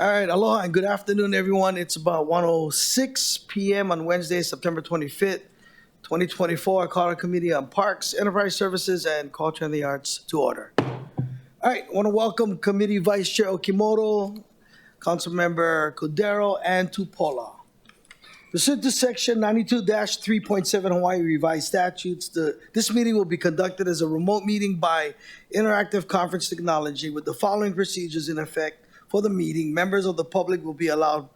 All right, aloha and good afternoon, everyone. It's about 1:06 p.m. on Wednesday, September 25th, 2024. I call our Committee on Parks, Enterprise Services, and Culture and the Arts to order. All right, I want to welcome Committee Vice Chair Okimoto, Councilmember Cordero, and Tupola. Pursuant to Section 92-3.7 Hawaii Revised Statutes, this meeting will be conducted as a remote meeting by interactive conference technology with the following procedures in effect for the meeting. Members of the public will be allowed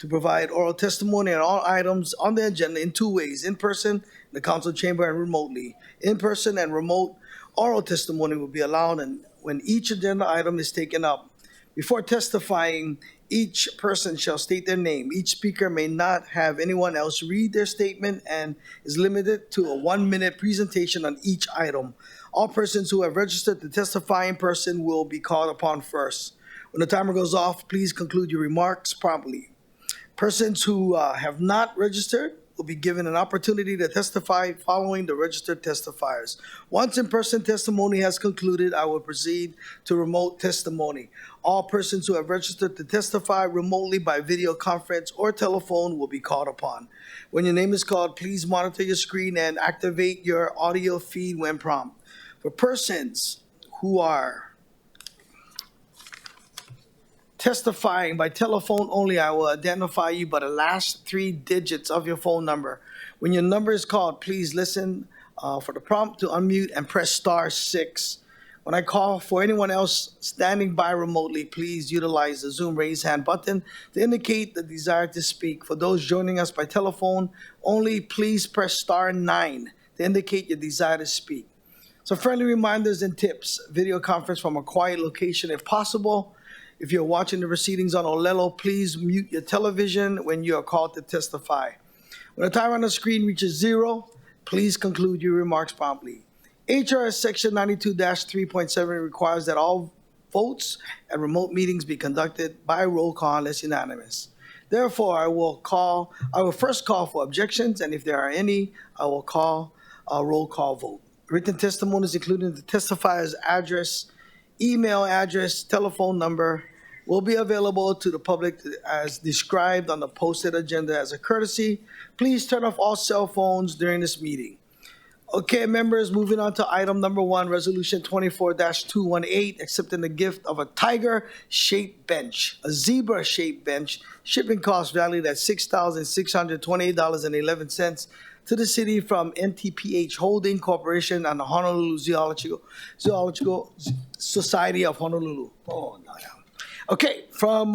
to provide oral testimony on all items on the agenda in two ways: in person, in the council chamber, and remotely. In person and remote oral testimony will be allowed and when each agenda item is taken up. Before testifying, each person shall state their name. Each speaker may not have anyone else read their statement and is limited to a 1-minute presentation on each item. All persons who have registered to testify in person will be called upon first. When the timer goes off, please conclude your remarks promptly. Persons who have not registered will be given an opportunity to testify following the registered testifiers. Once in-person testimony has concluded, I will proceed to remote testimony. All persons who have registered to testify remotely by video conference or telephone will be called upon. When your name is called, please monitor your screen and activate your audio feed when prompted. For persons who are testifying by telephone only, I will identify you by the last 3 digits of your phone number. When your number is called, please listen for the prompt to unmute and press *6. When I call for anyone else standing by remotely, please utilize the Zoom raise hand button to indicate the desire to speak. For those joining us by telephone only, please press *9 to indicate your desire to speak. So friendly reminders and tips: video conference from a quiet location if possible. If you're watching the proceedings on Olelo, please mute your television when you are called to testify. When the timer on the screen reaches 0, please conclude your remarks promptly. HRS Section 92-3.7 requires that all votes at remote meetings be conducted by roll call unless unanimous. Therefore, I will first call for objections, and if there are any, I will call a roll call vote. Written testimonies, including the testifier's address, email address, telephone number, will be available to the public as described on the posted agenda. As a courtesy, please turn off all cell phones during this meeting. Okay, members, moving on to item number 1, Resolution 24-218, accepting the gift of a tiger-shaped bench, a zebra-shaped bench, shipping cost valued at $6,628.11 to the city from NTPH Holding Corporation and the Honolulu Zoological Society of Honolulu. Oh, no, yeah. Okay, from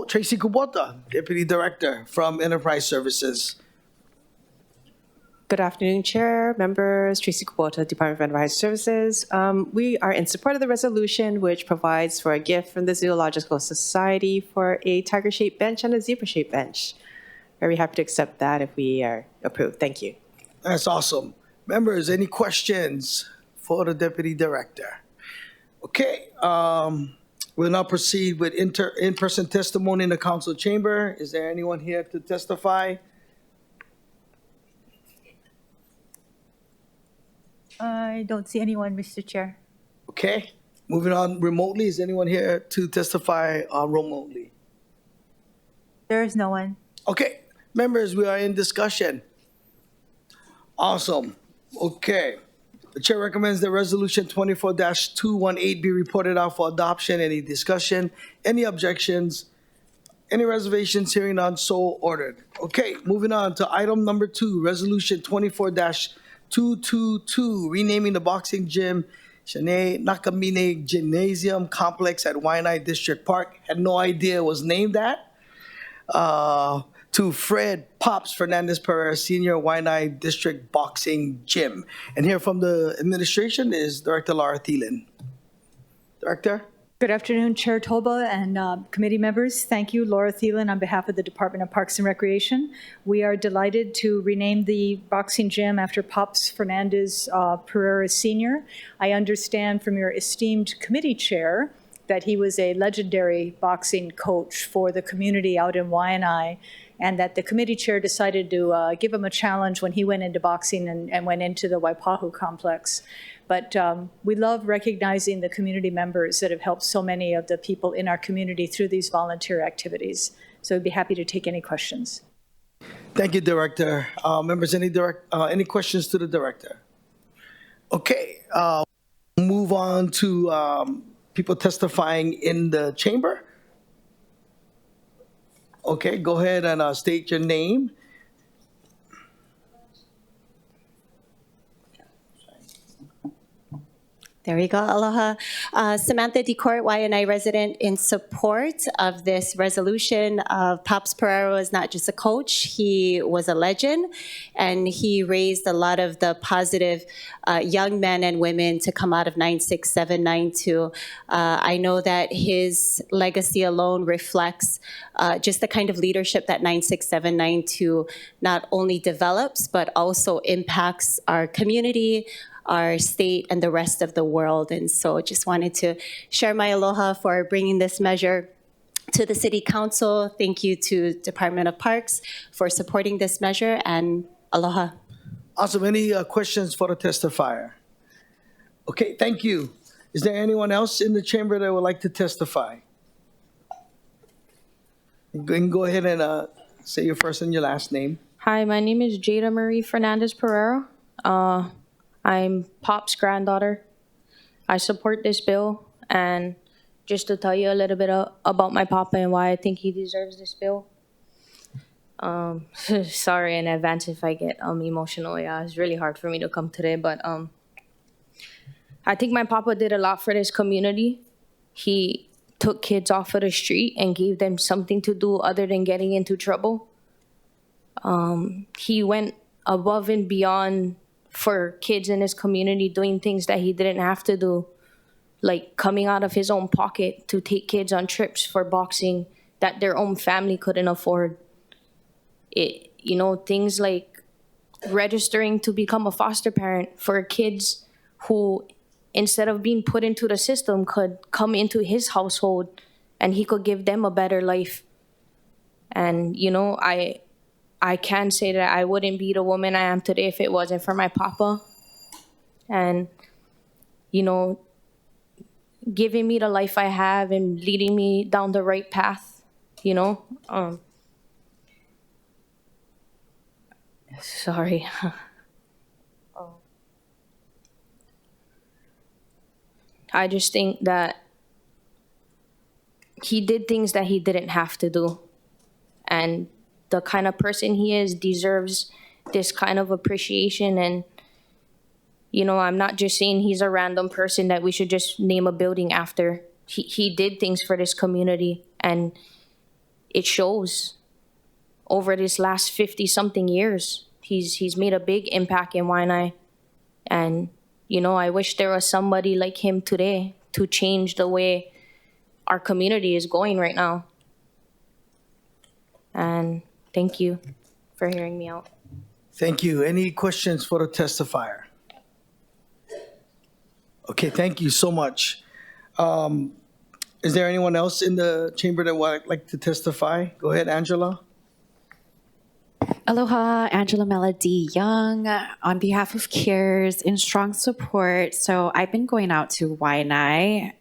Tracy Kubota, Deputy Director from Enterprise Services. Good afternoon, Chair, members. Tracy Kubota, Department of Enterprise Services. We are in support of the resolution, which provides for a gift from the Zoological Society for a tiger-shaped bench and a zebra-shaped bench. Very happy to accept that if we are approved. Thank you. That's awesome. Members, any questions for the Deputy Director? Okay, we'll now proceed with in-person testimony in the council chamber. Is there anyone here to testify? I don't see anyone, Mr. Chair. Okay, moving on remotely. Is anyone here to testify remotely? There is no one. Okay, members, we are in discussion. Awesome. Okay. The chair recommends that Resolution 24-218 be reported out for adoption. Any discussion? Any objections? Any reservations? Hearing none, so ordered. Okay, moving on to item number 2, Resolution 24-222, renaming the boxing gym Shanae Nakamine Gymnasium Complex at Waianae District Park. Had no idea it was named that. To Fred Pops Fernandez Pereira, Senior, Waianae District Boxing Gym. And here from the administration is Director Laura Thielen. Director? Good afternoon, Chair Toba and committee members. Thank you, Laura Thielen, on behalf of the Department of Parks and Recreation. We are delighted to rename the boxing gym after Pops Fernandez Pereira Senior. I understand from your esteemed committee chair that he was a legendary boxing coach for the community out in Waianae. and that the committee chair decided to give him a challenge when he went into boxing and went into the Waipahu complex. But we love recognizing the community members that have helped so many of the people in our community through these volunteer activities. So we'd be happy to take any questions. Thank you, Director. Members, any questions to the Director? Okay, move on to people testifying in the chamber. Okay, go ahead and state your name. There we go. Aloha. Samantha DeCourt, YNI resident, in support of this resolution. Pops Pereira was not just a coach, he was a legend, and he raised a lot of the positive young men and women to come out of 96792. I know that his legacy alone reflects just the kind of leadership that 96792 not only develops, but also impacts our community, our state, and the rest of the world. And so just wanted to share my aloha for bringing this measure to the City Council. Thank you to Department of Parks for supporting this measure, and aloha. Awesome. Any questions for the testifier? Okay, thank you. Is there anyone else in the chamber that would like to testify? You can go ahead and say your first and your last name. Hi, my name is Jada Marie Fernandez Pereira. I'm Pop's granddaughter. I support this bill, and just to tell you a little bit about my papa and why I think he deserves this bill. Sorry in advance if I get emotional. Yeah, it's really hard for me to come today, but I think my papa did a lot for this community. He took kids off of the street and gave them something to do other than getting into trouble. He went above and beyond for kids in his community, doing things that he didn't have to do, like coming out of his own pocket to take kids on trips for boxing that their own family couldn't afford. Things like registering to become a foster parent for kids who, instead of being put into the system, could come into his household and he could give them a better life. And, I can say that I wouldn't be the woman I am today if it wasn't for my papa. And, giving me the life I have and leading me down the right path, Sorry. I just think that he did things that he didn't have to do. And the kind of person he is deserves this kind of appreciation. And, I'm not just saying he's a random person that we should just name a building after. He did things for this community, and it shows over this last 50-something years. He's made a big impact in Waianae. And, I wish there was somebody like him today to change the way our community is going right now. And thank you for hearing me out. Thank you. Any questions for the testifier? Okay, thank you so much. Is there anyone else in the chamber that would like to testify? Go ahead, Angela. Aloha, Angela Melody Young, on behalf of CARES, in strong support. So I've been going out to Waianae,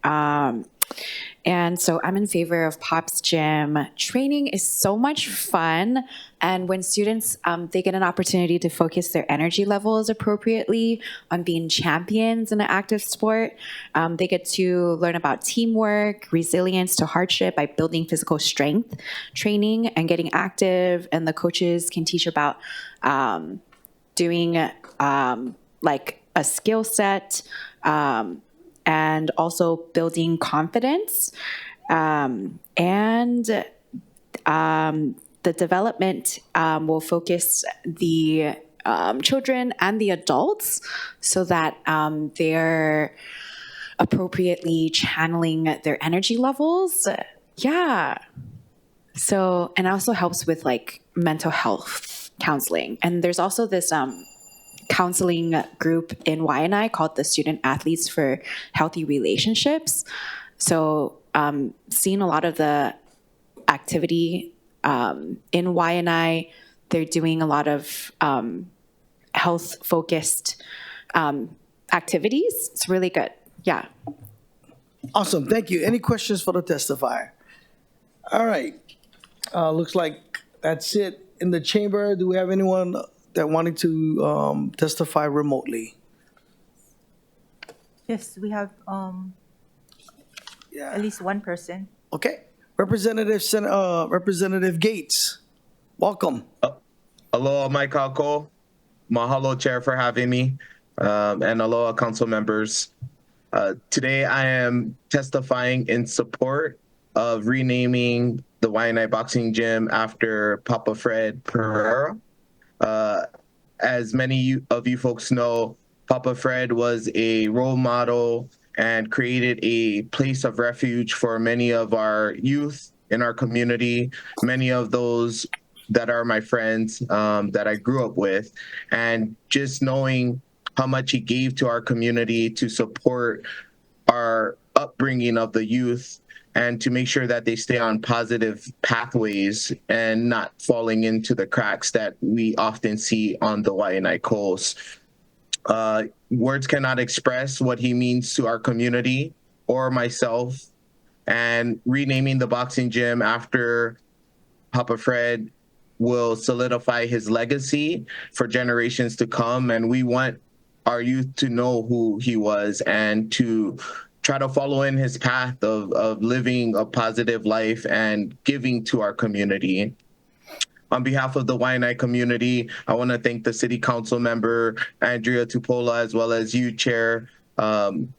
and so I'm in favor of Pop's Gym. Training is so much fun, and when students, they get an opportunity to focus their energy levels appropriately on being champions in an active sport. They get to learn about teamwork, resilience to hardship by building physical strength training and getting active, and the coaches can teach about doing like a skill set, and also building confidence, and the development will focus the children and the adults so that they're appropriately channeling their energy levels. Yeah. So, and it also helps with like mental health counseling. And there's also this counseling group in Waianae called the Student Athletes for Healthy Relationships. So seeing a lot of the activity in YNI, they're doing a lot of health-focused activities. It's really good. Yeah. Awesome, thank you. Any questions for the testifier? All right, looks like that's it in the chamber. Do we have anyone that wanted to testify remotely? Yes, we have Yeah. at least one person. Okay, Representative Gates, welcome. Aloha, Mike Kako. Mahalo, Chair, for having me. And aloha, council members. Today, I am testifying in support of renaming the YNI Boxing Gym after Papa Fred Pereira. As many of you folks know, Papa Fred was a role model and created a place of refuge for many of our youth in our community, many of those that are my friends that I grew up with. And just knowing how much he gave to our community to support our upbringing of the youth and to make sure that they stay on positive pathways and not falling into the cracks that we often see on the YNI coast. Words cannot express what he means to our community or myself. And renaming the boxing gym after Papa Fred will solidify his legacy for generations to come. And we want our youth to know who he was and to try to follow in his path of living a positive life and giving to our community. On behalf of the YNI community, I want to thank the City Council member, Andrea Tupola, as well as you, Chair,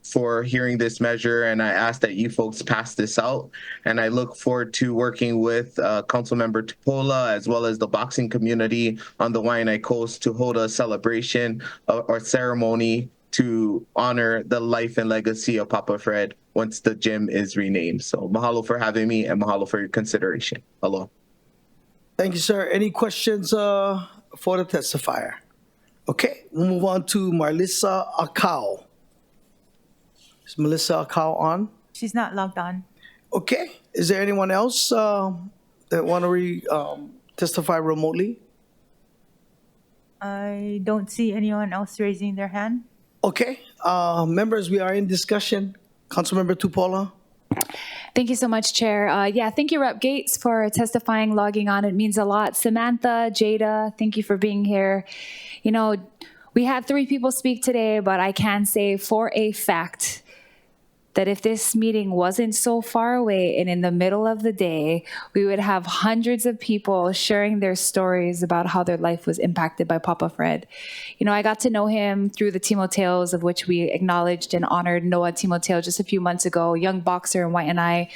for hearing this measure. And I ask that you folks pass this out. And I look forward to working with Council member Tupola, as well as the boxing community on the YNI coast to hold a celebration or ceremony to honor the life and legacy of Papa Fred once the gym is renamed. So mahalo for having me and mahalo for your consideration. Aloha. Thank you, sir. Any questions for the testifier? Okay, we'll move on to Melissa Akau. Is Melissa Akau on? She's not logged on. Okay, is there anyone else that want to testify remotely? I don't see anyone else raising their hand. Okay, members, we are in discussion. Councilmember Tupola. Thank you so much, Chair. Thank you, Rep. Gates, for testifying, logging on. It means a lot. Samantha, Jada, thank you for being here. You know, we had 3 people speak today, but I can say for a fact that if this meeting wasn't so far away and in the middle of the day, we would have hundreds of people sharing their stories about how their life was impacted by Papa Fred. You know, I got to know him through the Timoteos, of which we acknowledged and honored Noah Timoteo just a few months ago, young boxer in YNI.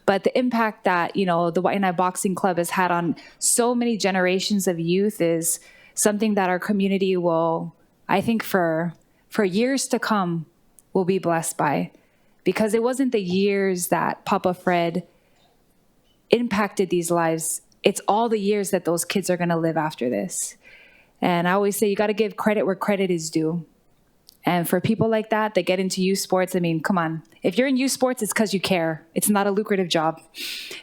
But the impact that, you know, the YNI Boxing Club has had on so many generations of youth is something that our community will, I think for years to come, will be blessed by. Because it wasn't the years that Papa Fred impacted these lives. It's all the years that those kids are going to live after this. And I always say you got to give credit where credit is due. And for people like that get into youth sports, I mean, come on. If you're in youth sports, it's because you care. It's not a lucrative job.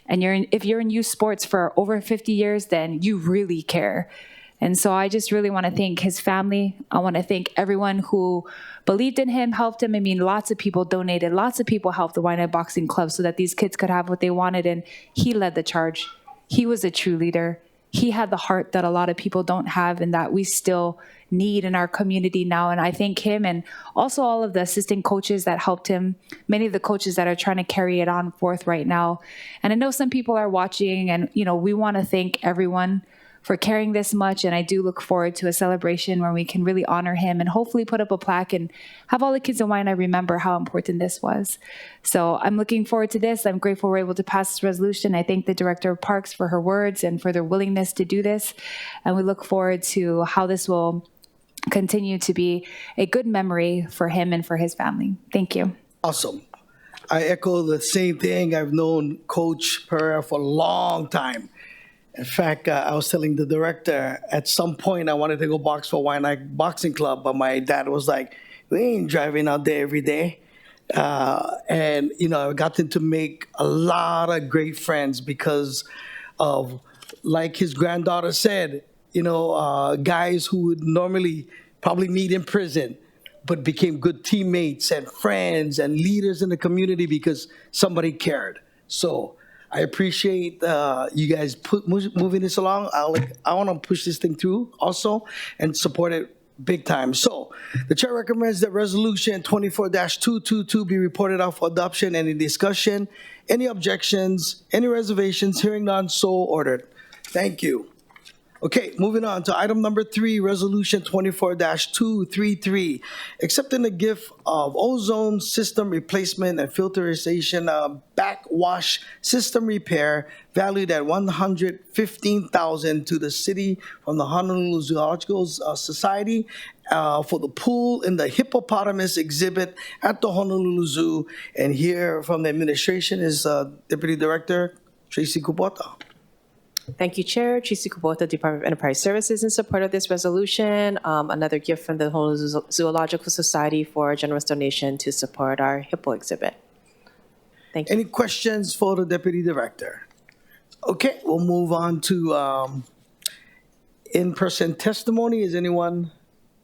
And if you're in youth sports for over 50 years, then you really care. And so I just really want to thank his family. I want to thank everyone who believed in him, helped him. I mean, lots of people donated. Lots of people helped the YNI Boxing Club so that these kids could have what they wanted. And he led the charge. He was a true leader. He had the heart that a lot of people don't have and that we still need in our community now. And I thank him and also all of the assistant coaches that helped him, many of the coaches that are trying to carry it on forth right now. And I know some people are watching and, you know, we want to thank everyone for caring this much. And I do look forward to a celebration where we can really honor him and hopefully put up a plaque and have all the kids in YNI remember how important this was. So I'm looking forward to this. I'm grateful we're able to pass this resolution. I thank the Director of Parks for her words and for their willingness to do this. And we look forward to how this will continue to be a good memory for him and for his family. Thank you. Awesome. I echo the same thing. I've known Coach Pereira for a long time. In fact, I was telling the director, at some point I wanted to go box for YNI Boxing Club, but my dad was like, we ain't driving out there every day. And, you know, I got to make a lot of great friends because of like his granddaughter said, guys who would normally probably meet in prison, but became good teammates and friends and leaders in the community because somebody cared. So I appreciate you guys moving this along. I want to push this thing through also and support it big time. So the chair recommends that resolution 24-222 be reported out for adoption. Any discussion? Any objections? Any reservations? Hearing none, so ordered. Thank you. Okay, moving on to item number 3, resolution 24-233, accepting the gift of ozone system replacement and filtration backwash system repair valued at $115,000 to the city from the Honolulu Zoological Society for the pool in the hippopotamus exhibit at the Honolulu Zoo. And here from the administration is Deputy Director Tracy Kubota. Thank you, Chair. Tracy Kubota, Department of Enterprise Services, in support of this resolution. Another gift from the Honolulu Zoological Society for a generous donation to support our hippo exhibit. Thank you. Any questions for the Deputy Director? Okay, we'll move on to in-person testimony. Is anyone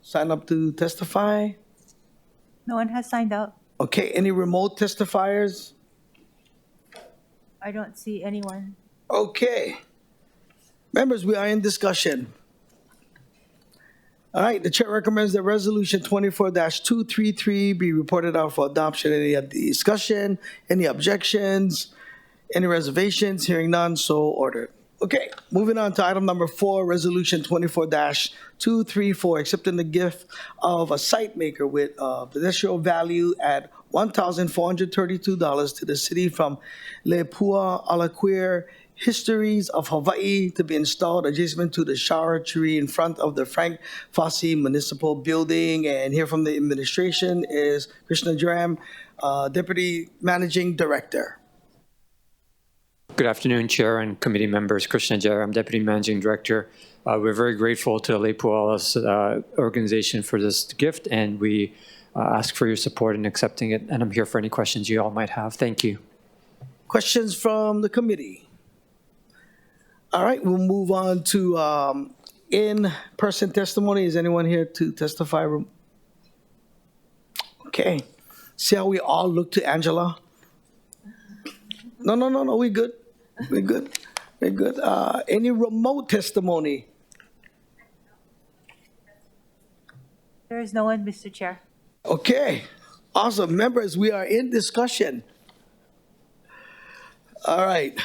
signed up to testify? No one has signed up. Okay, any remote testifiers? I don't see anyone. Okay. Members, we are in discussion. All right, the chair recommends that resolution 24-233 be reported out for adoption. Any discussion? Any objections? Any reservations? Hearing none, so ordered. Okay, moving on to item number 4, resolution 24-234, accepting the gift of a site maker with pedestrian value at $1,432 to the city from Lepua Alaquir Histories of Hawaii to be installed adjacent to the shower tree in front of the Frank Fossey Municipal Building. And here from the administration is Krishna Jaram, Deputy Managing Director. Good afternoon, Chair and committee members. Krishna Jaram, Deputy Managing Director. We're very grateful to Lepuala's organization for this gift, and we ask for your support in accepting it. And I'm here for any questions you all might have. Thank you. Questions from the committee? All right, we'll move on to in-person testimony. Is anyone here to testify? Okay. See how we all look to Angela? No, we good. We're good. We're good. Any remote testimony? There is no one, Mr. Chair. Okay. Awesome. Members, we are in discussion. All right.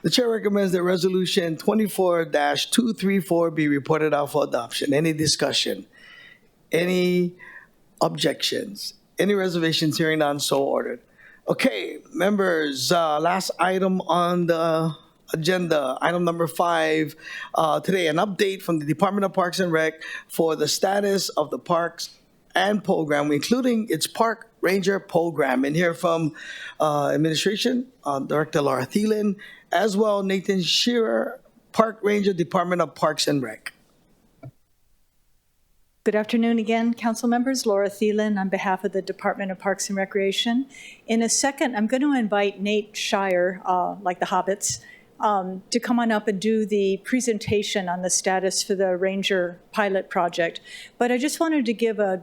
The chair recommends that resolution 24-234 be reported out for adoption. Any discussion? Any objections? Any reservations? Hearing none, so ordered. Okay, members, last item on the agenda, item number 5. Today, an update from the Department of Parks and Rec for the status of the parks and program, including its Park Ranger program. And here from administration, Director Laura Thielen, as well Nathan Shearer, Park Ranger, Department of Parks and Rec. Good afternoon again, council members. Laura Thielen on behalf of the Department of Parks and Recreation. In a second, I'm going to invite Nate Shire, like the Hobbits, to come on up and do the presentation on the status for the Ranger pilot project. But I just wanted to give a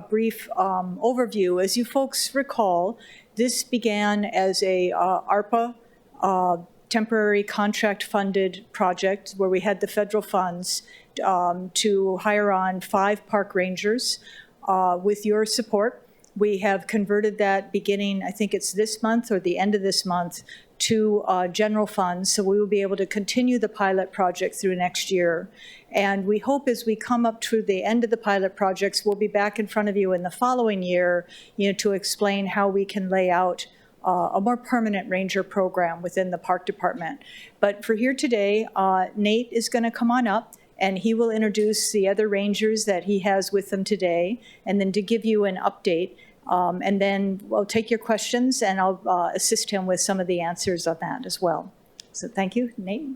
brief overview. As you folks recall, this began as a ARPA temporary contract-funded project where we had the federal funds to hire on 5 park rangers. With your support, we have converted that beginning, I think it's this month or the end of this month, to general funds, so we will be able to continue the pilot project through next year. And we hope as we come up to the end of the pilot projects, we'll be back in front of you in the following year, to explain how we can lay out a more permanent ranger program within the park department. But for here today, Nate is going to come on up and he will introduce the other rangers that he has with him today, and then to give you an update. And then we'll take your questions and I'll assist him with some of the answers on that as well. So thank you, Nate.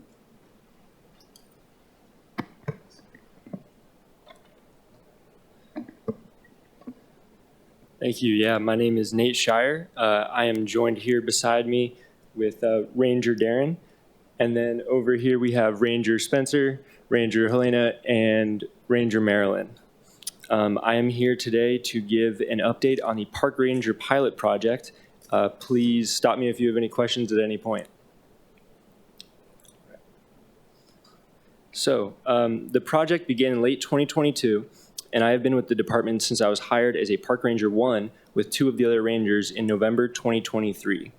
Thank you. Yeah, my name is Nate Shire. I am joined here beside me with Ranger Darren. And then over here we have Ranger Spencer, Ranger Helena, and Ranger Marilyn. I am here today to give an update on the Park Ranger pilot project. Please stop me if you have any questions at any point. So the project began in late 2022, and I have been with the department since I was hired as a Park Ranger 1 with 2 of the other Rangers in November 2023.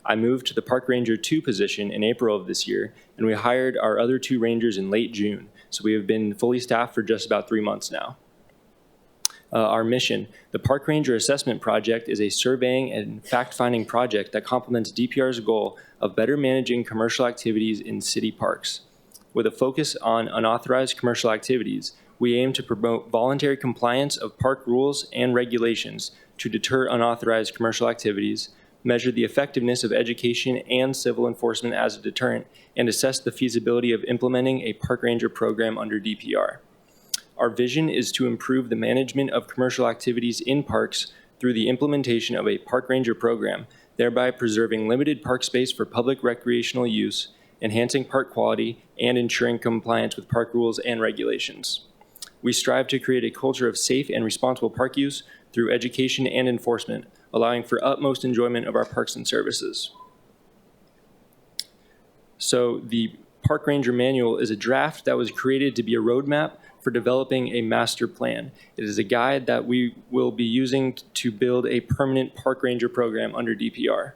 I moved to the Park Ranger 2 position in April of this year, and we hired our other 2 Rangers in late June, so we have been fully staffed for just about 3 months now. Our mission, the Park Ranger Assessment Project, is a surveying and fact-finding project that complements DPR's goal of better managing commercial activities in city parks. With a focus on unauthorized commercial activities, we aim to promote voluntary compliance of park rules and regulations to deter unauthorized commercial activities, measure the effectiveness of education and civil enforcement as a deterrent, and assess the feasibility of implementing a park ranger program under DPR. Our vision is to improve the management of commercial activities in parks through the implementation of a park ranger program, thereby preserving limited park space for public recreational use, enhancing park quality, and ensuring compliance with park rules and regulations. We strive to create a culture of safe and responsible park use through education and enforcement, allowing for utmost enjoyment of our parks and services. So the Park Ranger Manual is a draft that was created to be a roadmap for developing a master plan. It is a guide that we will be using to build a permanent park ranger program under DPR.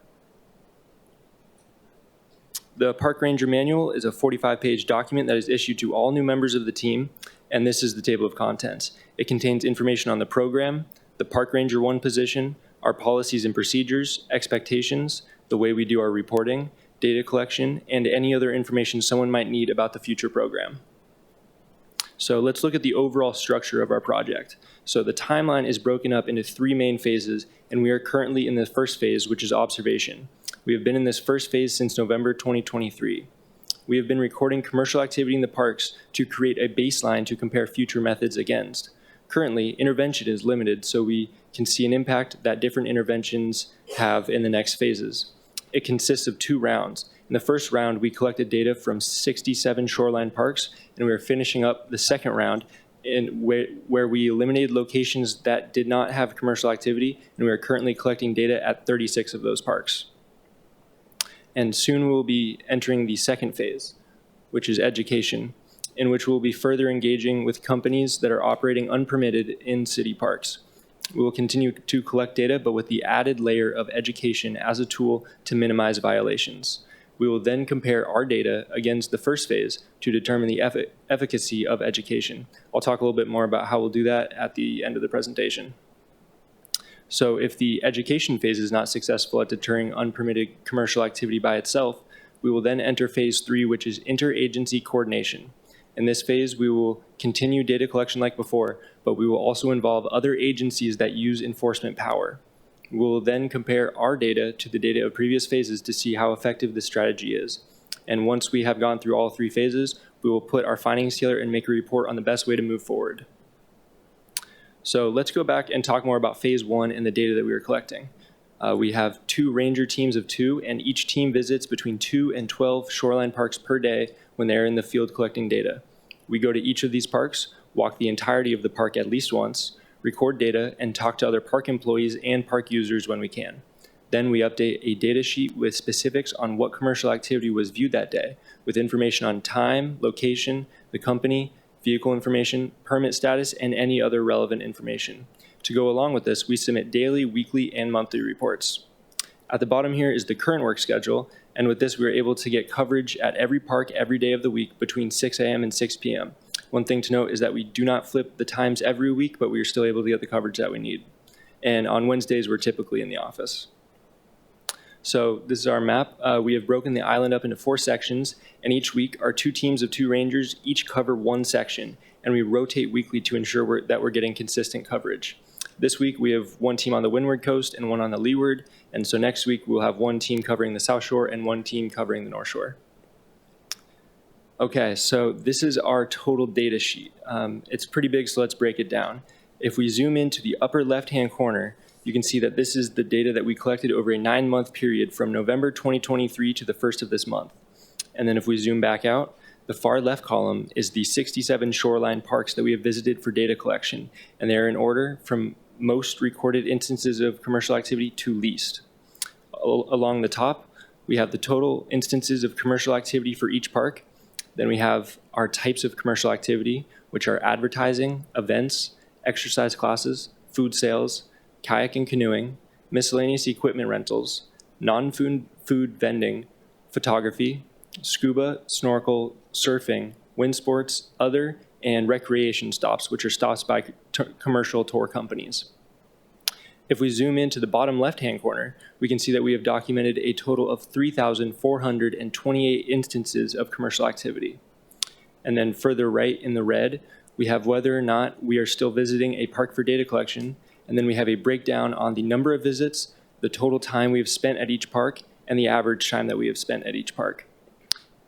The Park Ranger Manual is a 45-page document that is issued to all new members of the team, and this is the table of contents. It contains information on the program, the Park Ranger 1 position, our policies and procedures, expectations, the way we do our reporting, data collection, and any other information someone might need about the future program. So let's look at the overall structure of our project. So the timeline is broken up into 3 main phases, and we are currently in the first phase, which is observation. We have been in this first phase since November 2023. We have been recording commercial activity in the parks to create a baseline to compare future methods against. Currently, intervention is limited, so we can see an impact that different interventions have in the next phases. It consists of 2 rounds. In the first round, we collected data from 67 shoreline parks, and we are finishing up the second round where we eliminated locations that did not have commercial activity, and we are currently collecting data at 36 of those parks. And soon we'll be entering the second phase, which is education, in which we'll be further engaging with companies that are operating unpermitted in city parks. We will continue to collect data, but with the added layer of education as a tool to minimize violations. We will then compare our data against the first phase to determine the efficacy of education. I'll talk a little bit more about how we'll do that at the end of the presentation. So if the education phase is not successful at deterring unpermitted commercial activity by itself, we will then enter phase 3, which is interagency coordination. In this phase, we will continue data collection like before, but we will also involve other agencies that use enforcement power. We will then compare our data to the data of previous phases to see how effective this strategy is. And once we have gone through all 3 phases, we will put our findings together and make a report on the best way to move forward. So let's go back and talk more about phase 1 and the data that we are collecting. We have 2 ranger teams of 2, and each team visits between 2 and 12 shoreline parks per day when they're in the field collecting data. We go to each of these parks, walk the entirety of the park at least once, record data, and talk to other park employees and park users when we can. Then we update a data sheet with specifics on what commercial activity was viewed that day, with information on time, location, the company, vehicle information, permit status, and any other relevant information. To go along with this, we submit daily, weekly, and monthly reports. At the bottom here is the current work schedule, and with this we are able to get coverage at every park every day of the week between 6 a.m. and 6 p.m. One thing to note is that we do not flip the times every week, but we are still able to get the coverage that we need. And on Wednesdays, we're typically in the office. So this is our map. We have broken the island up into 4 sections, and each week our 2 teams of 2 rangers each cover 1 section, and we rotate weekly to ensure that we're getting consistent coverage. This week we have 1 team on the windward coast and 1 on the leeward, and so next week we'll have 1 team covering the south shore and 1 team covering the north shore. Okay, so this is our total data sheet. It's pretty big, so let's break it down. If we zoom into the upper left-hand corner, you can see that this is the data that we collected over a 9-month period from November 2023 to the 1st of this month. And then if we zoom back out, the far left column is the 67 shoreline parks that we have visited for data collection, and they're in order from most recorded instances of commercial activity to least. Along the top, we have the total instances of commercial activity for each park. Then we have our types of commercial activity, which are advertising, events, exercise classes, food sales, kayak and canoeing, miscellaneous equipment rentals, non-food vending, photography, scuba, snorkel, surfing, wind sports, other, and recreation stops, which are stops by commercial tour companies. If we zoom into the bottom left-hand corner, we can see that we have documented a total of 3,428 instances of commercial activity. And then further right in the red, we have whether or not we are still visiting a park for data collection, and then we have a breakdown on the number of visits, the total time we have spent at each park, and the average time that we have spent at each park.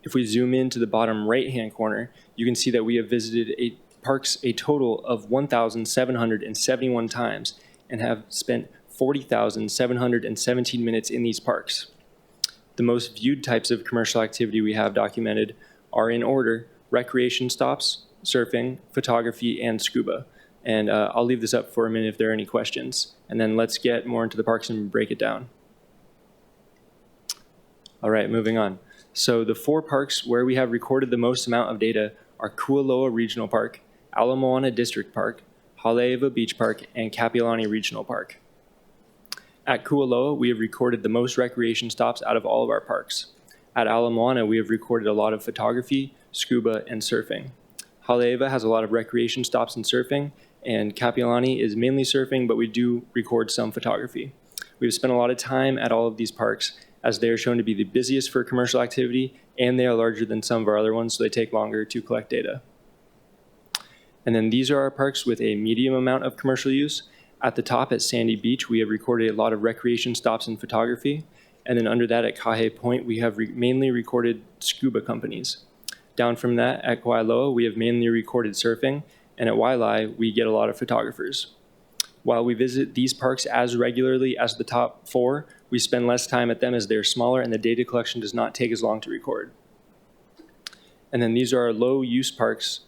If we zoom into the bottom right-hand corner, you can see that we have visited parks a total of 1,771 times and have spent 40,717 minutes in these parks. The most viewed types of commercial activity we have documented are in order: recreation stops, surfing, photography, and scuba. And I'll leave this up for a minute if there are any questions. And then let's get more into the parks and break it down. All right, moving on. So the 4 parks where we have recorded the most amount of data are Kualoa Regional Park, Ala Moana District Park, Haleiwa Beach Park, and Kapiolani Regional Park. At Kualoa, we have recorded the most recreation stops out of all of our parks. At Ala Moana, we have recorded a lot of photography, scuba, and surfing. Haleiwa has a lot of recreation stops and surfing, and Kapiolani is mainly surfing, but we do record some photography. We've spent a lot of time at all of these parks, as they are shown to be the busiest for commercial activity, and they are larger than some of our other ones, so they take longer to collect data. And then these are our parks with a medium amount of commercial use. At the top at Sandy Beach, we have recorded a lot of recreation stops and photography. And then under that at Kahe Point, we have mainly recorded scuba companies. Down from that at Wailoa, we have mainly recorded surfing. And at Wailai, we get a lot of photographers. While we visit these parks as regularly as the top 4, we spend less time at them as they're smaller and the data collection does not take as long to record. And then these are our low use parks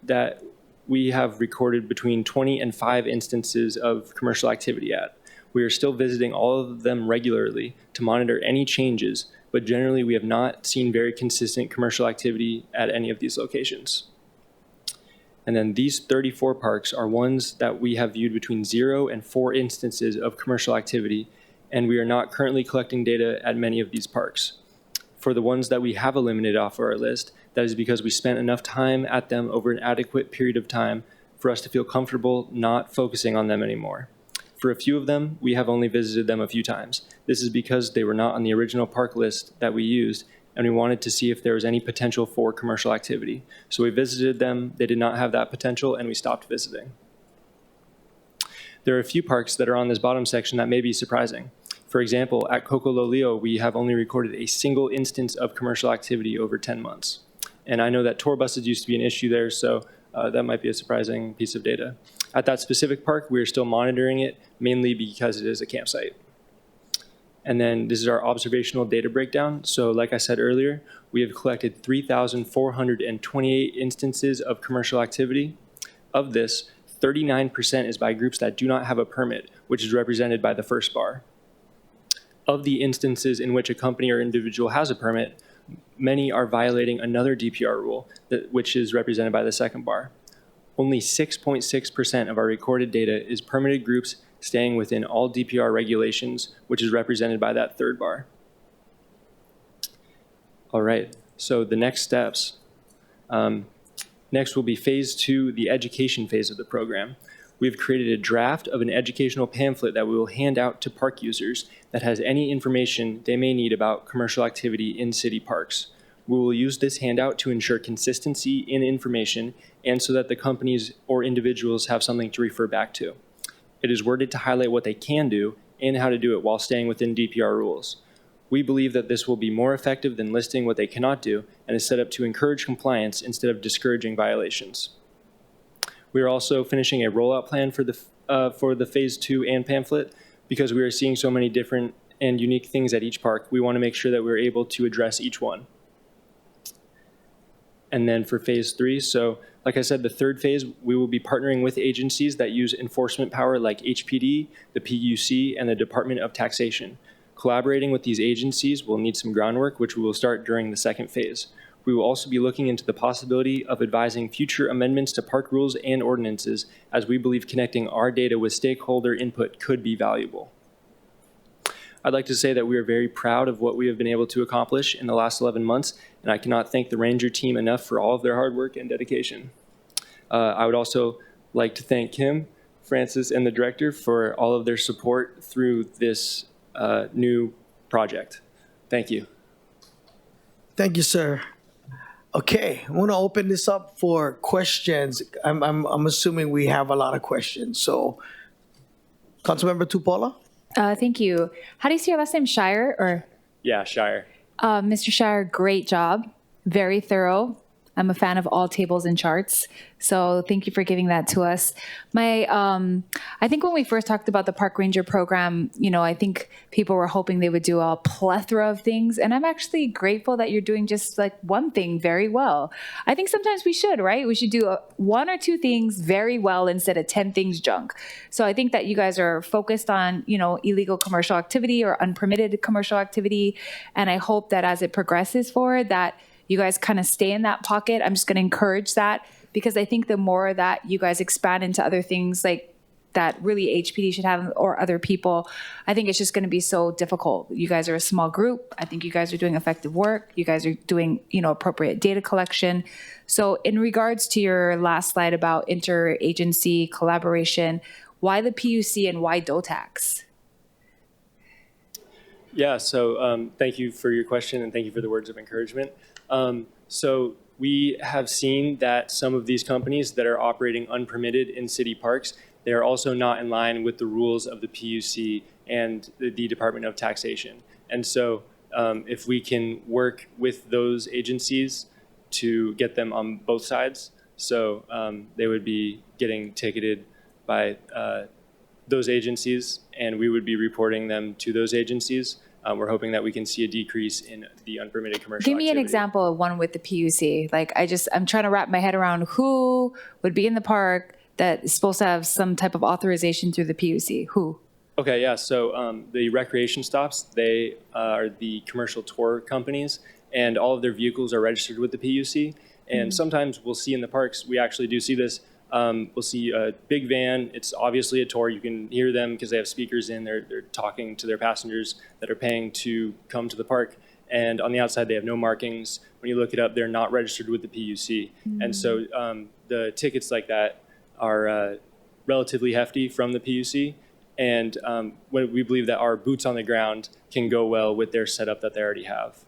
that we have recorded between 20 and 5 instances of commercial activity at. We are still visiting all of them regularly to monitor any changes, but generally we have not seen very consistent commercial activity at any of these locations. And then these 34 parks are ones that we have viewed between 0 and 4 instances of commercial activity, and we are not currently collecting data at many of these parks. For the ones that we have eliminated off our list, that is because we spent enough time at them over an adequate period of time for us to feel comfortable not focusing on them anymore. For a few of them, we have only visited them a few times. This is because they were not on the original park list that we used, and we wanted to see if there was any potential for commercial activity. So we visited them, they did not have that potential, and we stopped visiting. There are a few parks that are on this bottom section that may be surprising. For example, at Kokololio, we have only recorded a single instance of commercial activity over 10 months. And I know that tour buses used to be an issue there, so that might be a surprising piece of data. At that specific park, we are still monitoring it, mainly because it is a campsite. And then this is our observational data breakdown. So like I said earlier, we have collected 3,428 instances of commercial activity. Of this, 39% is by groups that do not have a permit, which is represented by the first bar. Of the instances in which a company or individual has a permit, many are violating another DPR rule, which is represented by the second bar. Only 6.6% of our recorded data is permitted groups staying within all DPR regulations, which is represented by that third bar. All right, so the next steps. Next will be phase 2, the education phase of the program. We've created a draft of an educational pamphlet that we will hand out to park users that has any information they may need about commercial activity in city parks. We will use this handout to ensure consistency in information and so that the companies or individuals have something to refer back to. It is worded to highlight what they can do and how to do it while staying within DPR rules. We believe that this will be more effective than listing what they cannot do and is set up to encourage compliance instead of discouraging violations. We are also finishing a rollout plan for the phase 2 and pamphlet. Because we are seeing so many different and unique things at each park, we want to make sure that we're able to address each one. and then for phase 3. So like I said, the third phase, we will be partnering with agencies that use enforcement power like HPD, the PUC, and the Department of Taxation. Collaborating with these agencies will need some groundwork, which we will start during the second phase. We will also be looking into the possibility of advising future amendments to park rules and ordinances, as we believe connecting our data with stakeholder input could be valuable. I'd like to say that we are very proud of what we have been able to accomplish in the last 11 months, and I cannot thank the Ranger team enough for all of their hard work and dedication. I would also like to thank Kim, Francis, and the director for all of their support through this new project. Thank you. Thank you, sir. Okay, I want to open this up for questions. I'm assuming we have a lot of questions. So, Councilmember Tupola? Thank you. How do you say your last name? Shire or? Yeah, Shire. Mr. Shire, great job. Very thorough. I'm a fan of all tables and charts. So thank you for giving that to us. I think when we first talked about the Park Ranger program, I think people were hoping they would do a plethora of things. And I'm actually grateful that you're doing just like one thing very well. I think sometimes we should, right? We should do one or two things very well instead of 10 things junk. So I think that you guys are focused on, illegal commercial activity or unpermitted commercial activity. And I hope that as it progresses forward, that you guys kind of stay in that pocket. I'm just going to encourage that, because I think the more that you guys expand into other things like that really HPD should have, or other people, I think it's just going to be so difficult. You guys are a small group. I think you guys are doing effective work. You guys are doing, appropriate data collection. So in regards to your last slide about interagency collaboration, why the PUC and why DOTAX? Yeah, so thank you for your question, and thank you for the words of encouragement. So we have seen that some of these companies that are operating unpermitted in city parks, they are also not in line with the rules of the PUC and the Department of Taxation. And so if we can work with those agencies to get them on both sides, so they would be getting ticketed by those agencies, and we would be reporting them to those agencies. We're hoping that we can see a decrease in the unpermitted commercial Give me activity. an example of one with the PUC. Like I'm trying to wrap my head around who would be in the park that is supposed to have some type of authorization through the PUC. Who? Okay, yeah, so the recreation stops, they are the commercial tour companies, and all of their vehicles are registered with the PUC. And sometimes we'll see in the parks, we actually do see this, we'll see a big van. It's obviously a tour. You can hear them because they have speakers in. They're talking to their passengers that are paying to come to the park. And on the outside, they have no markings. When you look it up, they're not registered with the PUC. And so the tickets like that are relatively hefty from the PUC. And we believe that our boots on the ground can go well with their setup that they already have.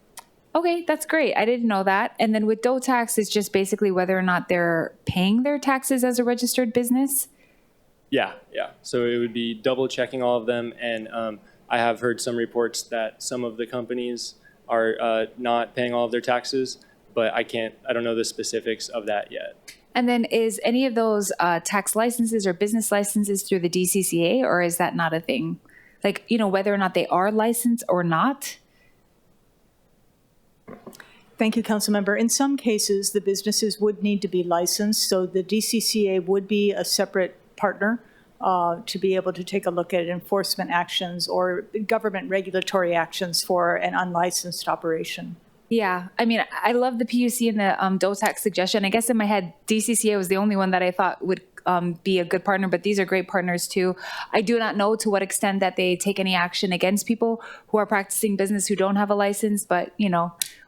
Okay, that's great. I didn't know that. And then with DOTAX, it's just basically whether or not they're paying their taxes as a registered business? Yeah. So it would be double checking all of them. And I have heard some reports that some of the companies are not paying all of their taxes, but I don't know the specifics of that yet. And then is any of those tax licenses or business licenses through the DCCA, or is that not a thing? Like, whether or not they are licensed or not? Thank you, Councilmember. In some cases, the businesses would need to be licensed, so the DCCA would be a separate partner to be able to take a look at enforcement actions or government regulatory actions for an unlicensed operation. Yeah, I mean, I love the PUC and the DOTAX suggestion. I guess in my head, DCCA was the only one that I thought would be a good partner, but these are great partners too. I do not know to what extent that they take any action against people who are practicing business who don't have a license, but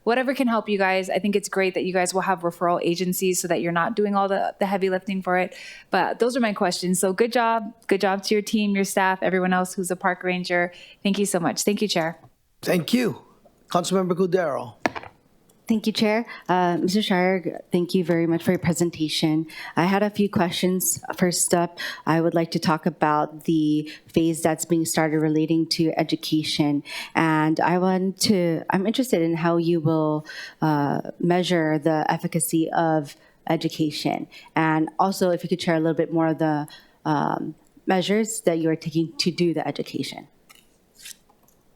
whatever can help you guys. I think it's great that you guys will have referral agencies so that you're not doing all the heavy lifting for it. But those are my questions. So good job to your team, your staff, everyone else who's a park ranger. Thank you so much. Thank you, Chair. Thank you. Councilmember Cudero. Thank you, Chair. Mr. Shire, thank you very much for your presentation. I had a few questions. First up, I would like to talk about the phase that's being started relating to education. And I'm interested in how you will measure the efficacy of education. And also, if you could share a little bit more of the measures that you are taking to do the education.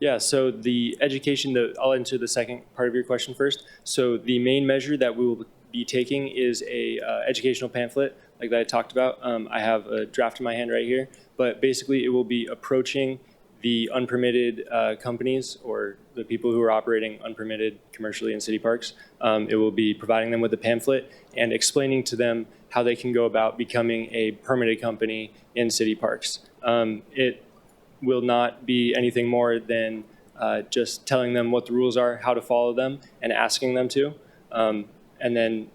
Yeah, so the education, I'll answer the second part of your question first. So the main measure that we will be taking is a educational pamphlet, like that I talked about. I have a draft in my hand right here, but basically it will be approaching the unpermitted companies or the people who are operating unpermitted commercially in city parks. It will be providing them with a pamphlet and explaining to them how they can go about becoming a permitted company in city parks. It will not be anything more than just telling them what the rules are, how to follow them, and asking them to. And then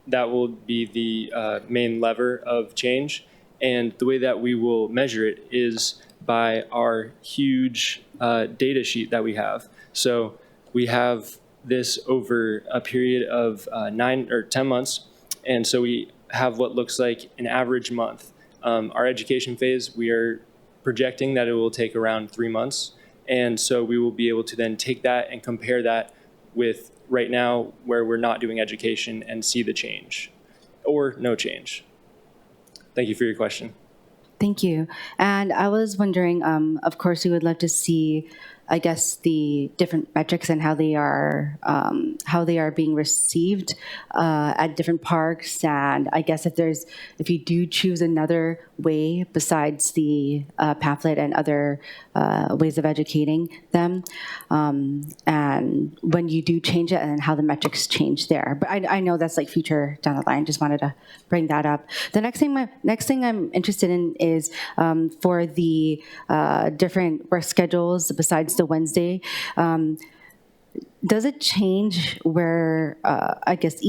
that will be the main lever of change. And the way that we will measure it is by our huge data sheet that we have. So we have this over a period of 9 or 10 months. And so we have what looks like an average month. Our education phase, we are projecting that it will take around 3 months. And so we will be able to then take that and compare that with right now where we're not doing education and see the change or no change. Thank you for your question. Thank you. And I was wondering, of course, we would love to see, I guess, the different metrics and how they are being received at different parks. And I guess if you do choose another way besides the pamphlet and other ways of educating them, and when you do change it, and how the metrics change there. But I know that's like future down the line. Just wanted to bring that up. The next thing I'm interested in is for the different work schedules besides the Wednesday. Does it change where, I guess,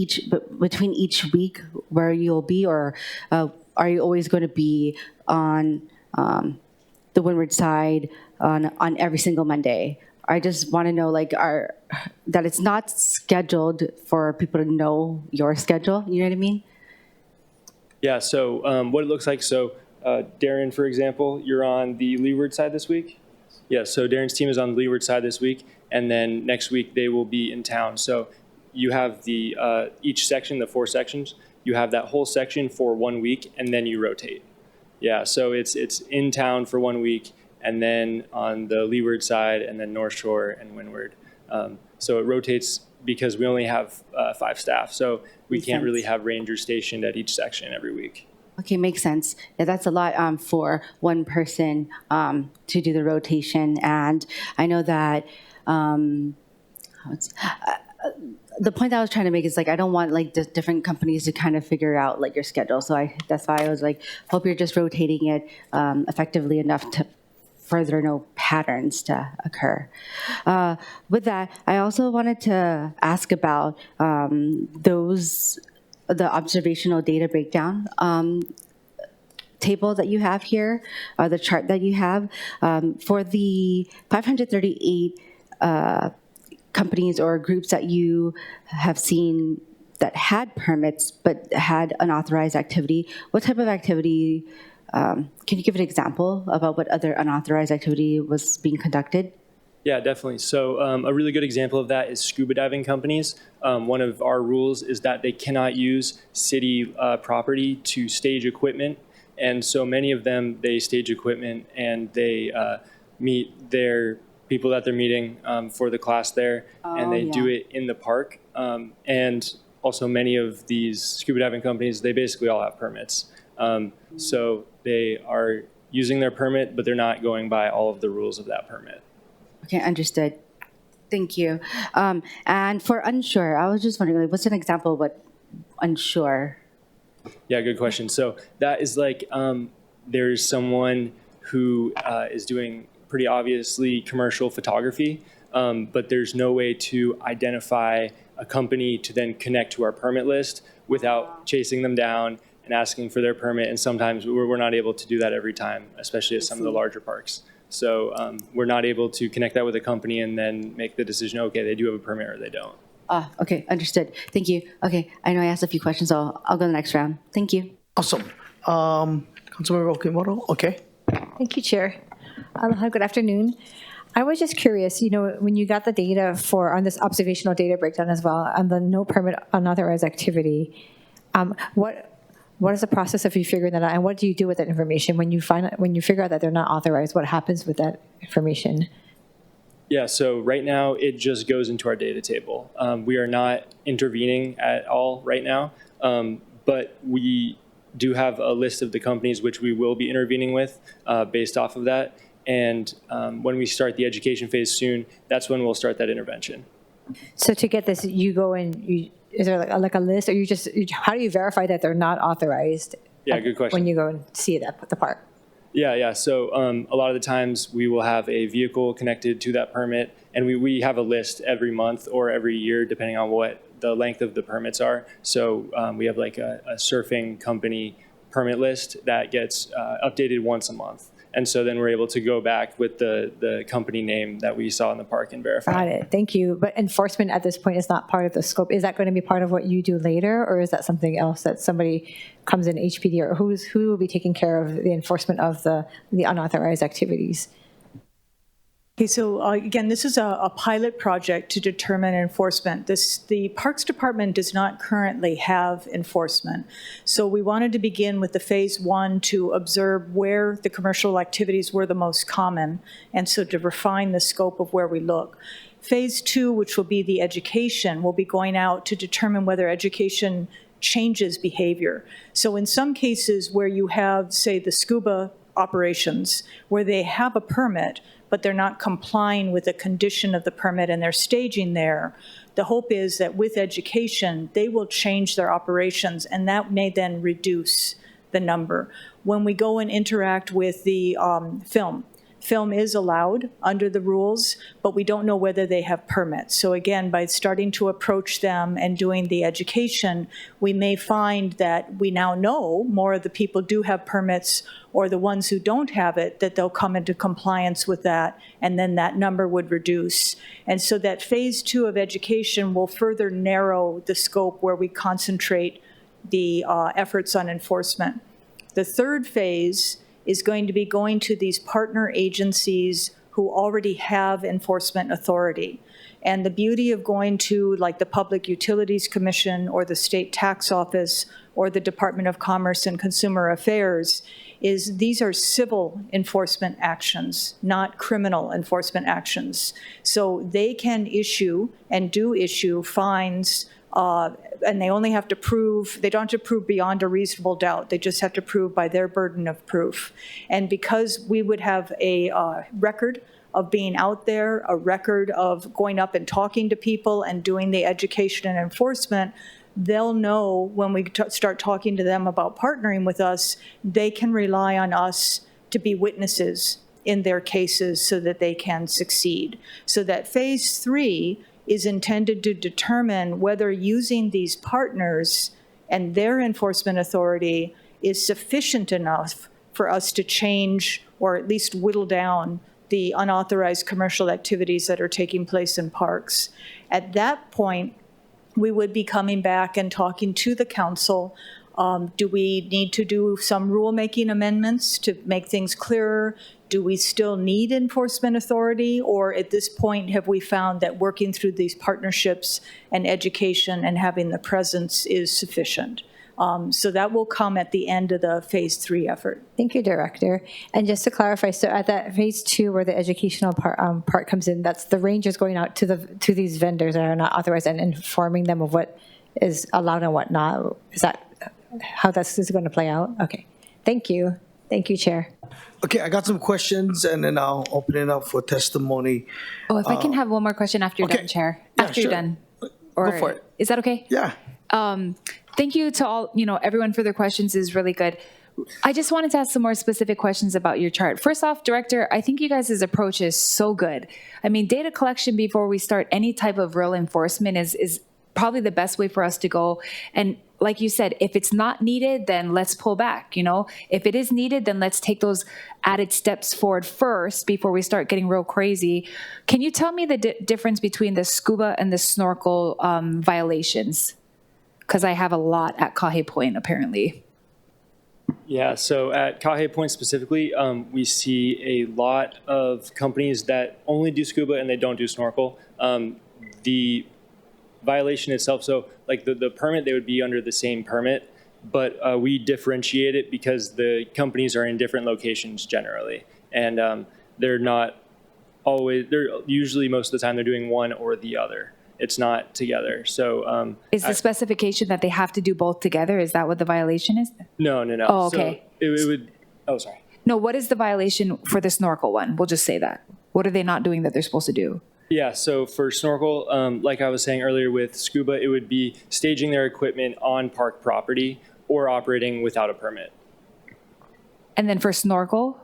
between each week where you'll be, or are you always going to be on the windward side on every single Monday? I just want to know, that it's not scheduled for people to know your schedule. You know what I mean? Yeah, so what it looks like, so Darren, for example, you're on the leeward side this week? Yeah, so Darren's team is on the leeward side this week, and then next week they will be in town. So you have the each section, the 4 sections, you have that whole section for 1 week, and then you rotate. Yeah, so it's in town for 1 week, and then on the leeward side, and then North Shore and windward. So it rotates because we only have 5 staff, so we can't really have rangers stationed at each section every week. Okay, makes sense. Yeah, that's a lot for one person to do the rotation. And I know that the point that I was trying to make is I don't want the different companies to kind of figure out your schedule. So that's why I was hope you're just rotating it effectively enough to further no patterns to occur. With that, I also wanted to ask about the observational data breakdown table that you have here, the chart that you have for the 538 companies or groups that you have seen that had permits but had unauthorized activity. What type of activity, can you give an example about what other unauthorized activity was being conducted? Yeah, definitely. So a really good example of that is scuba diving companies. One of our rules is that they cannot use city property to stage equipment. And so many of them, they stage equipment and they meet their people that they're meeting for the class there, and they do it in the park. And also many of these scuba diving companies, they basically all have permits. So they are using their permit, but they're not going by all of the rules of that permit. Okay, understood. Thank you. And for unsure, I was just wondering, what's an example of what unsure? Yeah, good question. So that is there's someone who is doing pretty obviously commercial photography, but there's no way to identify a company to then connect to our permit list without chasing them down and asking for their permit. And sometimes we're not able to do that every time, especially at some of the larger parks. So we're not able to connect that with a company and then make the decision, okay, they do have a permit or they don't. Okay, understood. Thank you. Okay, I know I asked a few questions, so I'll go to the next round. Thank you. Awesome. Councilmember Okimoto, okay. Thank you, Chair. Aloha, good afternoon. I was just curious, when you got the data on this observational data breakdown as well, and the no permit unauthorized activity, what is the process of you figuring that out, and what do you do with that information when you figure out that they're not authorized? What happens with that information? Yeah, so right now it just goes into our data table. We are not intervening at all right now, but we do have a list of the companies which we will be intervening with based off of that. And when we start the education phase soon, that's when we'll start that intervention. So to get this, you go and is there like a list, or how do you verify that they're not authorized? Yeah, good question. When you go and see it at the park? Yeah. So a lot of the times we will have a vehicle connected to that permit, and we have a list every month or every year, depending on what the length of the permits are. So we have like a surfing company permit list that gets updated once a month. And so then we're able to go back with the company name that we saw in the park and verify. Got it. Thank you. But enforcement at this point is not part of the scope. Is that going to be part of what you do later, or is that something else that somebody comes in HPD, or who will be taking care of the enforcement of the unauthorized activities? Okay, so again, this is a pilot project to determine enforcement. The Parks Department does not currently have enforcement. So we wanted to begin with the phase 1 to observe where the commercial activities were the most common, and so to refine the scope of where we look. Phase 2, which will be the education, will be going out to determine whether education changes behavior. So in some cases where you have, say, the scuba operations, where they have a permit, but they're not complying with the condition of the permit and they're staging there, the hope is that with education, they will change their operations, and that may then reduce the number. When we go and interact with the film is allowed under the rules, but we don't know whether they have permits. So again, by starting to approach them and doing the education, we may find that we now know more of the people do have permits, or the ones who don't have it, that they'll come into compliance with that, and then that number would reduce. And so that phase 2 of education will further narrow the scope where we concentrate the efforts on enforcement. The third phase is going to be going to these partner agencies who already have enforcement authority. And the beauty of going to like the Public Utilities Commission or the State Tax Office or the Department of Commerce and Consumer Affairs is these are civil enforcement actions, not criminal enforcement actions. So they can issue and do issue fines, and they only have to prove, they don't have to prove beyond a reasonable doubt. They just have to prove by their burden of proof. And because we would have a record of being out there, a record of going up and talking to people and doing the education and enforcement, they'll know when we start talking to them about partnering with us, they can rely on us to be witnesses in their cases so that they can succeed. So that phase 3 is intended to determine whether using these partners and their enforcement authority is sufficient enough for us to change or at least whittle down the unauthorized commercial activities that are taking place in parks. At that point, we would be coming back and talking to the council. Do we need to do some rulemaking amendments to make things clearer? Do we still need enforcement authority? Or at this point, have we found that working through these partnerships and education and having the presence is sufficient? So that will come at the end of the phase 3 effort. Thank you, Director. And just to clarify, so at that phase 2 where the educational part comes in, that's the rangers going out to these vendors that are not authorized and informing them of what is allowed and what not. Is that how this is going to play out? Okay. Thank you. Thank you, Chair. Okay, I got some questions, and then I'll open it up for testimony. Oh, if I can have one more question after you're done, Chair. Yeah, After you're sure. done. Go for it. Is that okay? Yeah. Thank you to all, everyone for their questions is really good. I just wanted to ask some more specific questions about your chart. First off, Director, I think you guys' approach is so good. I mean, data collection before we start any type of real enforcement is probably the best way for us to go. And like you said, if it's not needed, then let's pull back, If it is needed, then let's take those added steps forward first before we start getting real crazy. Can you tell me the difference between the scuba and the snorkel violations? Because I have a lot at Kahe Point, apparently. Yeah, so at Kahe Point specifically, we see a lot of companies that only do scuba and they don't do snorkel. The violation itself, so like the permit, they would be under the same permit, but we differentiate it because the companies are in different locations generally, and they're not always, they're usually most of the time they're doing one or the other. It's not together. So Is the specification that they have to do both together? Is that what the violation is? no. Oh, okay. So it would. Oh, sorry. No, what is the violation for the snorkel one? We'll just say that. What are they not doing that they're supposed to do? Yeah, so for snorkel, like I was saying earlier with scuba, it would be staging their equipment on park property or operating without a permit. And then for snorkel?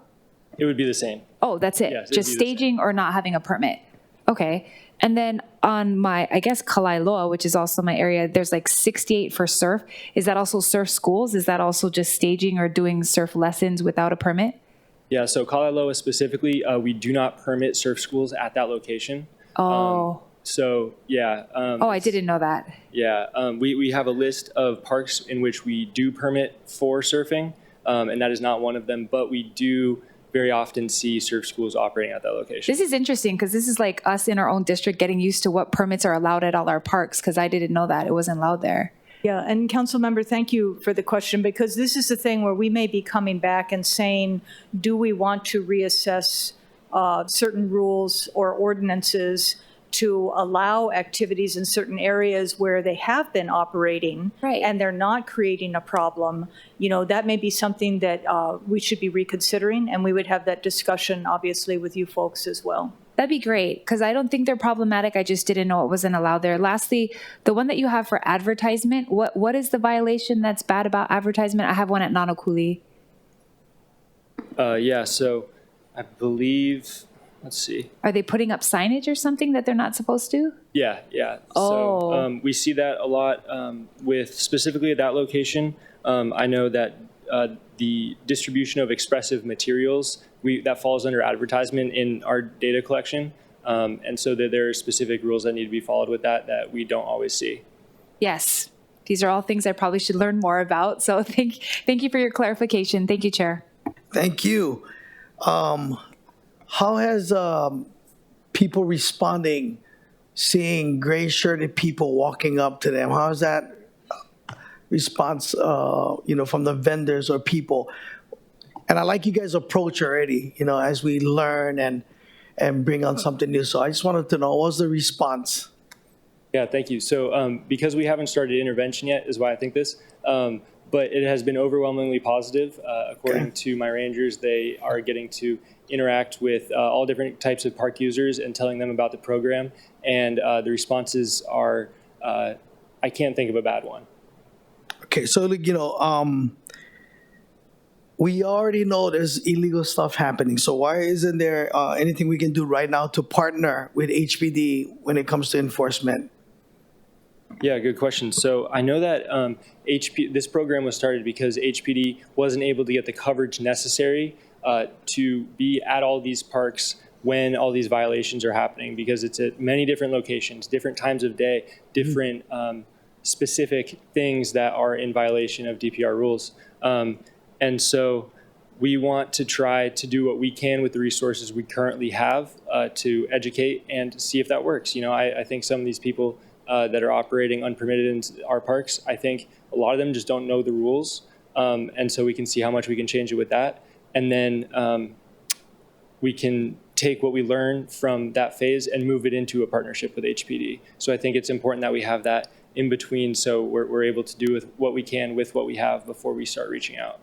It would be the same. Oh, that's it. Yes, it'd Just be the same. staging or not having a permit. Okay. And then on my, I guess, Kalailoa, which is also my area, there's like 68 for surf. Is that also surf schools? Is that also just staging or doing surf lessons without a permit? Yeah, so Kalailoa specifically, we do not permit surf schools at that location. Oh. So, yeah. Oh, I didn't know that. Yeah, we have a list of parks in which we do permit for surfing, and that is not one of them, but we do very often see surf schools operating at that location. This is interesting because this is like us in our own district getting used to what permits are allowed at all our parks because I didn't know that. It wasn't allowed there. Yeah, and council member, thank you for the question, because this is the thing where we may be coming back and saying, do we want to reassess certain rules or ordinances to allow activities in certain areas where they have been operating, right, and they're not creating a problem? You know, that may be something that we should be reconsidering, and we would have that discussion, obviously, with you folks as well. That'd be great, because I don't think they're problematic. I just didn't know it wasn't allowed there. Lastly, the one that you have for advertisement, what is the violation that's bad about advertisement? I have one at Nanakuli. Yeah, so I believe, let's see. Are they putting up signage or something that they're not supposed to? Yeah. Oh. So we see that a lot with specifically at that location. I know that the distribution of expressive materials, that falls under advertisement in our data collection. And so there are specific rules that need to be followed with that we don't always see. Yes. These are all things I probably should learn more about. So thank you for your clarification. Thank you, Chair. Thank you. How has people responding, seeing gray-shirted people walking up to them? How is that response, from the vendors or people? And I like you guys' approach already, as we learn and bring on something new. So I just wanted to know, what was the response? Yeah, thank you. So because we haven't started intervention yet is why I think this, but it has been overwhelmingly positive. According to my rangers, they are getting to interact with all different types of park users and telling them about the program. And the responses are, I can't think of a bad one. Okay, so, we already know there's illegal stuff happening. So why isn't there anything we can do right now to partner with HPD when it comes to enforcement? Yeah, good question. So I know that this program was started because HPD wasn't able to get the coverage necessary to be at all these parks when all these violations are happening, because it's at many different locations, different times of day, different specific things that are in violation of DPR rules. And so we want to try to do what we can with the resources we currently have to educate and see if that works. I think some of these people that are operating unpermitted in our parks, I think a lot of them just don't know the rules. And so we can see how much we can change it with that. And then we can take what we learn from that phase and move it into a partnership with HPD. So I think it's important that we have that in between, so we're able to do with what we can with what we have before we start reaching out.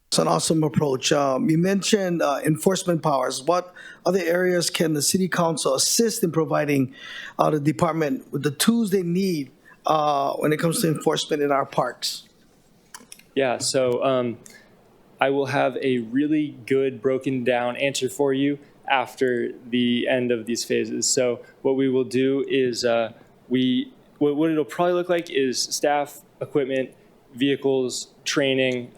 It's an awesome approach. You mentioned enforcement powers. What other areas can the City Council assist in providing the department with the tools they need when it comes to enforcement in our parks? Yeah, so I will have a really good broken down answer for you after the end of these phases. So what we will do is what it'll probably look like is staff, equipment, vehicles, training,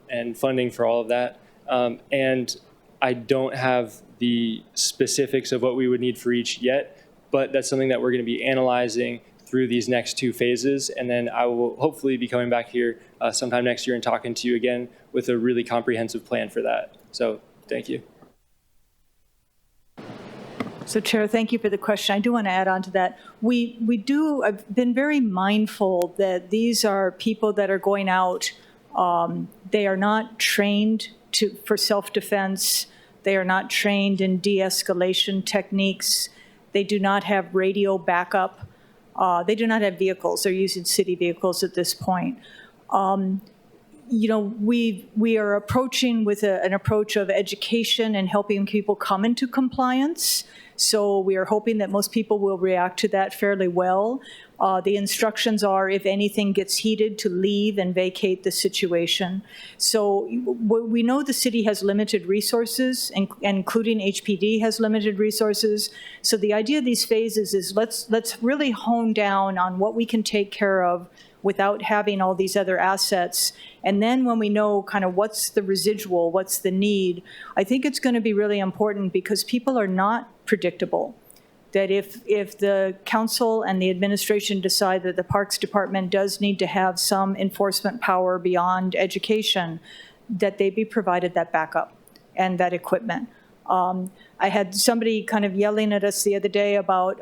and funding for all of that. And I don't have the specifics of what we would need for each yet, but that's something that we're going to be analyzing through these next two phases. And then I will hopefully be coming back here sometime next year and talking to you again with a really comprehensive plan for that. So thank you. So, Chair, thank you for the question. I do want to add on to that. I've been very mindful that these are people that are going out. They are not trained for self-defense. They are not trained in de-escalation techniques. They do not have radio backup. They do not have vehicles. They're using city vehicles at this point. We are approaching with an approach of education and helping people come into compliance. So we are hoping that most people will react to that fairly well. The instructions are, if anything gets heated, to leave and vacate the situation. So we know the city has limited resources, including HPD has limited resources. So the idea of these phases is let's really hone down on what we can take care of without having all these other assets. And then when we know kind of what's the residual, what's the need, I think it's going to be really important because people are not predictable. That if the council and the administration decide that the Parks Department does need to have some enforcement power beyond education, that they be provided that backup and that equipment. I had somebody kind of yelling at us the other day about,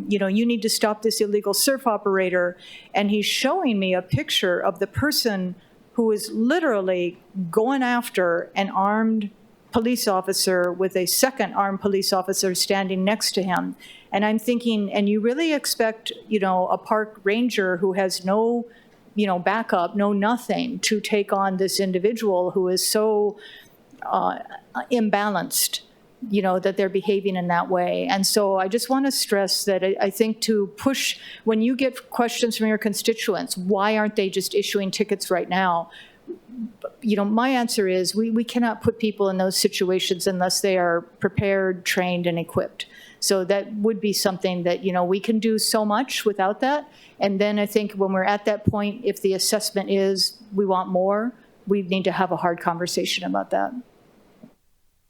you need to stop this illegal surf operator. And he's showing me a picture of the person who is literally going after an armed police officer with a second armed police officer standing next to him. And I'm thinking, and you really expect, a park ranger who has no, backup, no nothing, to take on this individual who is so imbalanced, that they're behaving in that way. And so I just want to stress that I think to push, when you get questions from your constituents, why aren't they just issuing tickets right now? My answer is we cannot put people in those situations unless they are prepared, trained, and equipped. So that would be something that, we can do so much without that. And then I think when we're at that point, if the assessment is we want more, we need to have a hard conversation about that.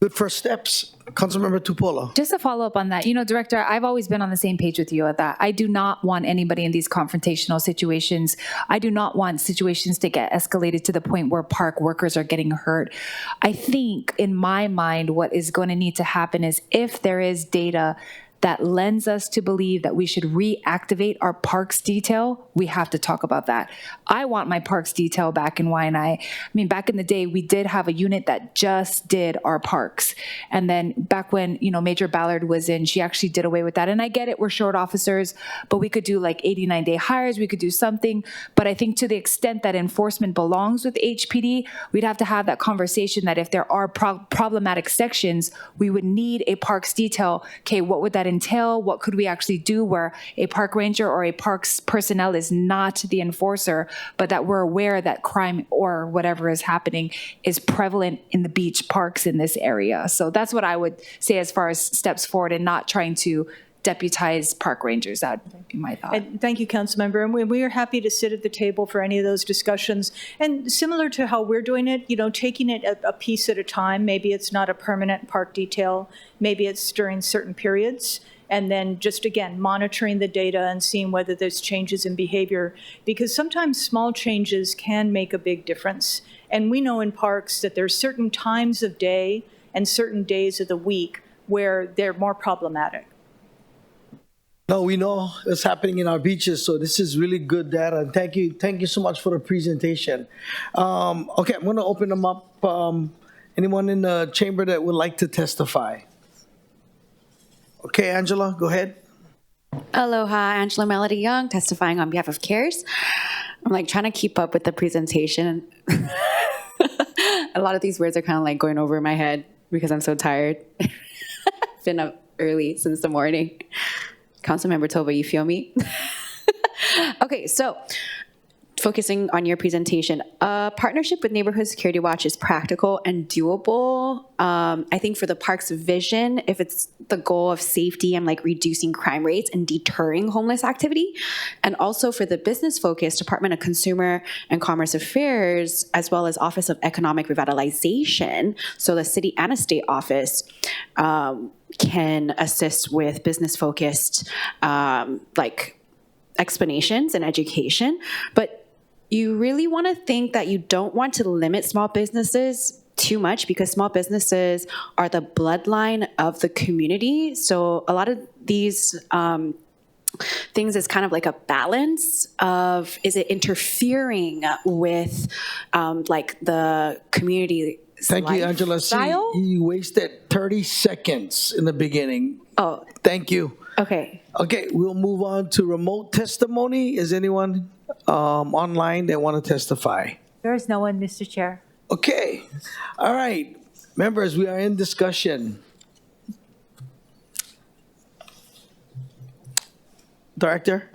Good first steps. Councilmember Tupola. Just to follow up on that, Director, I've always been on the same page with you at that. I do not want anybody in these confrontational situations. I do not want situations to get escalated to the point where park workers are getting hurt. I think, in my mind, what is going to need to happen is if there is data that lends us to believe that we should reactivate our parks detail, we have to talk about that. I want my parks detail back in Waianae. I mean, back in the day, we did have a unit that just did our parks. And then back when, Major Ballard was in, she actually did away with that. And I get it, we're short officers, but we could do like 89-day hires, we could do something. But I think to the extent that enforcement belongs with HPD, we'd have to have that conversation that if there are problematic sections, we would need a parks detail. Okay, what would that entail? What could we actually do where a park ranger or a parks personnel is not the enforcer, but that we're aware that crime or whatever is happening is prevalent in the beach parks in this area. So that's what I would say as far as steps forward, and not trying to deputize park rangers. That would be my thought. And thank you, Councilmember. And we are happy to sit at the table for any of those discussions. And similar to how we're doing it, taking it a piece at a time. Maybe it's not a permanent park detail. Maybe it's during certain periods. And then just, again, monitoring the data and seeing whether there's changes in behavior. Because sometimes small changes can make a big difference. And we know in parks that there are certain times of day and certain days of the week where they're more problematic. No, we know what's happening in our beaches, so this is really good data. And thank you so much for the presentation. Okay, I'm going to open them up. Anyone in the chamber that would like to testify? Okay, Angela, go ahead. Aloha, Angela Melody Young, testifying on behalf of CARES. I'm trying to keep up with the presentation. A lot of these words are kind of going over my head because I'm so tired. Been up early since the morning. Councilmember Toba, you feel me? Okay, so focusing on your presentation, a partnership with Neighborhood Security Watch is practical and doable. I think for the park's vision, if it's the goal of safety and reducing crime rates and deterring homeless activity, and also for the business-focused Department of Consumer and Commerce Affairs, as well as Office of Economic Revitalization, so the city and a state office can assist with business-focused explanations and education. But you really want to think that you don't want to limit small businesses too much, because small businesses are the bloodline of the community. So a lot of these things is kind of like a balance of, is it interfering with the community Thank you, Angela. See, lifestyle? you wasted 30 seconds in the beginning. Oh, Thank you. okay. Okay, we'll move on to remote testimony. Is anyone online that want to testify? There is no one, Mr. Chair. Okay, all right. Members, we are in discussion. Director?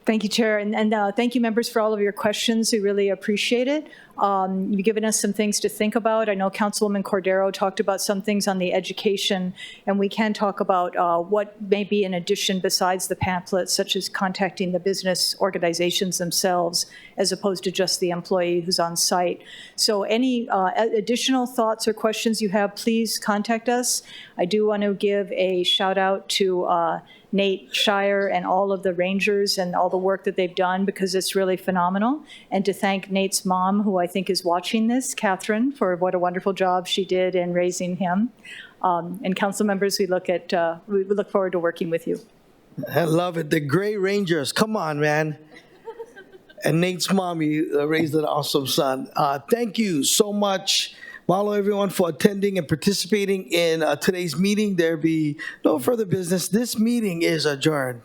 Thank you, Chair, and thank you, members, for all of your questions. We really appreciate it. You've given us some things to think about. I know Councilwoman Cordero talked about some things on the education, and we can talk about what may be in addition besides the pamphlets, such as contacting the business organizations themselves, as opposed to just the employee who's on site. So any additional thoughts or questions you have, please contact us. I do want to give a shout out to Nate Shire and all of the Rangers and all the work that they've done, because it's really phenomenal. And to thank Nate's mom, who I think is watching this, Catherine, for what a wonderful job she did in raising him. And council members, we look forward to working with you. I love it. The Gray Rangers. Come on, man. And Nate's mom, you raised an awesome son. Thank you so much. Mahalo, everyone, for attending and participating in today's meeting. There be no further business. This meeting is adjourned.